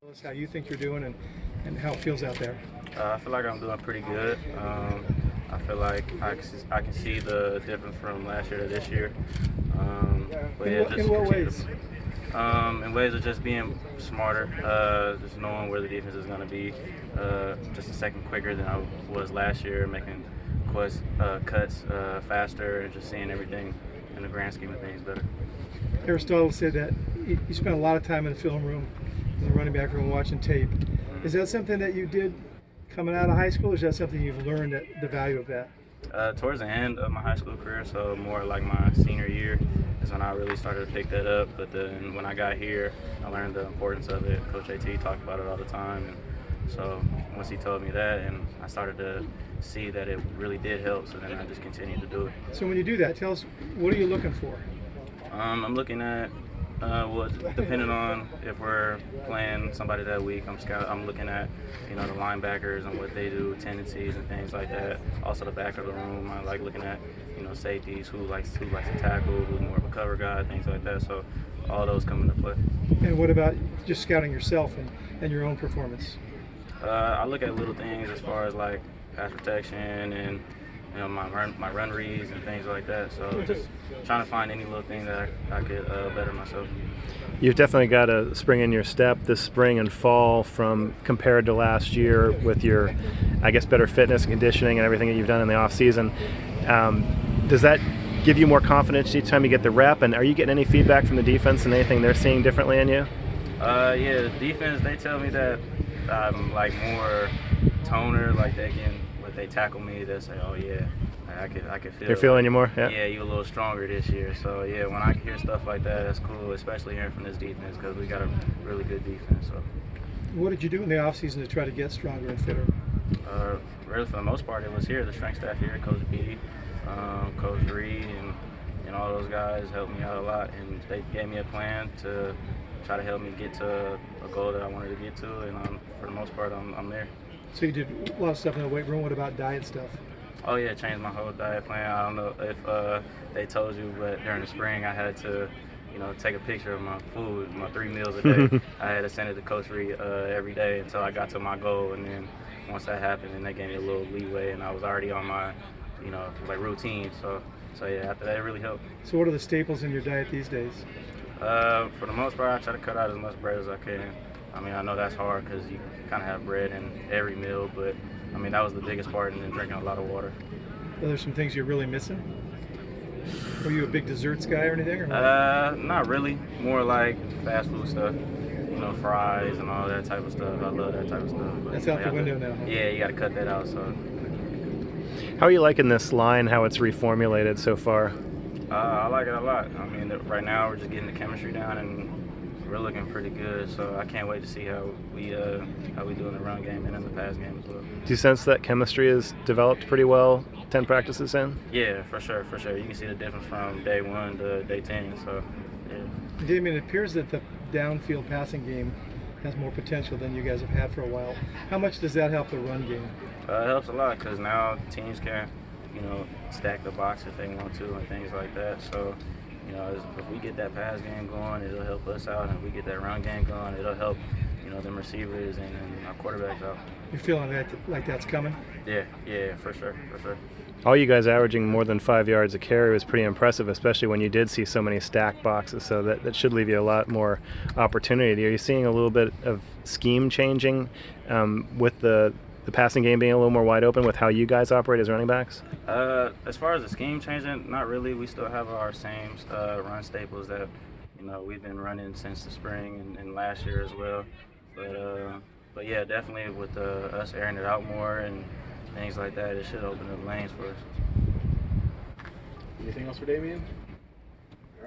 Tell us how you think you're doing and how it feels out there. I feel like I'm doing pretty good. I feel like I can see the difference from last year to this year. But yeah, In what ways? In ways of just being smarter, just knowing where the defense is going to be, just a second quicker than I was last year, making cuts faster, and just seeing everything in the grand scheme of things better. Aristotle said that you spent a lot of time in the film room, in the running back room, watching tape. Is that something that you did coming out of high school, or is that something you've learned, that the value of that? Towards the end of my high school career, so more like my senior year, is when I really started to pick that up. But then when I got here, I learned the importance of it. Coach AT talked about it all the time, and so once he told me that, and I started to see that it really did help, so then I just continued to do it. So when you do that, tell us, what are you looking for? I'm looking at, depending on if we're playing somebody that week, I'm looking at, the linebackers and what they do, tendencies and things like that. Also the back of the room, I like looking at, safeties, who likes to tackle, who's more of a cover guy, things like that. So all those come into play. And what about just scouting yourself and your own performance? I look at little things as far as like pass protection and my run reads and things like that. So just trying to find any little thing that I could better myself. You've definitely got a spring in your step this spring and fall from compared to last year with your, I guess, better fitness and conditioning and everything that you've done in the off season. Does that give you more confidence each time you get the rep? And are you getting any feedback from the defense and anything they're seeing differently in you? Yeah, the defense, they tell me that I'm like more toner, like when they tackle me, they say, oh yeah, I can feel. They're feeling you more? Yeah. Yeah, you're a little stronger this year. So yeah, when I hear stuff like that, that's cool, especially hearing from this defense, because we got a really good defense. So. What did you do in the off season to try to get stronger and fitter? Really, for the most part, it was here. The strength staff here, Coach B, Coach Reed, and all those guys helped me out a lot, and they gave me a plan to try to help me get to a goal that I wanted to get to, and for the most part, I'm there. So you did a lot of stuff in the weight room. What about diet stuff? Oh yeah, changed my whole diet plan. I don't know if they told you, but during the spring I had to, take a picture of my food, my 3 meals a day. I had to send it to Coach Reed every day until I got to my goal, and then once that happened, then they gave me a little leeway, and I was already on my, routine. So yeah, after that it really helped. So what are the staples in your diet these days? For the most part, I try to cut out as much bread as I can. I mean, I know that's hard because you kind of have bread in every meal, but I mean, that was the biggest part, and then drinking a lot of water. Are there some things you're really missing? Were you a big desserts guy or anything? Or not really. More like fast food stuff, fries and all that type of stuff. I love that type of stuff. But that's out the window now. Huh? Yeah, you got to cut that out. So. How are you liking this line, how it's reformulated so far? I like it a lot. I mean, right now we're just getting the chemistry down, and we're looking pretty good. So I can't wait to see how we do in the run game and in the pass game as well. Do you sense that chemistry is developed pretty well 10 practices in? Yeah, for sure. You can see the difference from day 1 to day 10. So yeah. Damien, it appears that the downfield passing game has more potential than you guys have had for a while. How much does that help the run game? It helps a lot because now teams can, stack the box if they want to and things like that. So, if we get that pass game going, it'll help us out, and if we get that run game going, it'll help, them receivers and our quarterbacks out. You're feeling like that's coming? Yeah, for sure. All you guys averaging more than 5 yards a carry was pretty impressive, especially when you did see so many stacked boxes. So that should leave you a lot more opportunity. Are you seeing a little bit of scheme changing with the passing game being a little more wide open with how you guys operate as running backs? As far as the scheme changing, not really. We still have our same run staples that we've been running since the spring and last year as well. But yeah, definitely with us airing it out more and things like that, it should open up lanes for us. Anything else for Damien?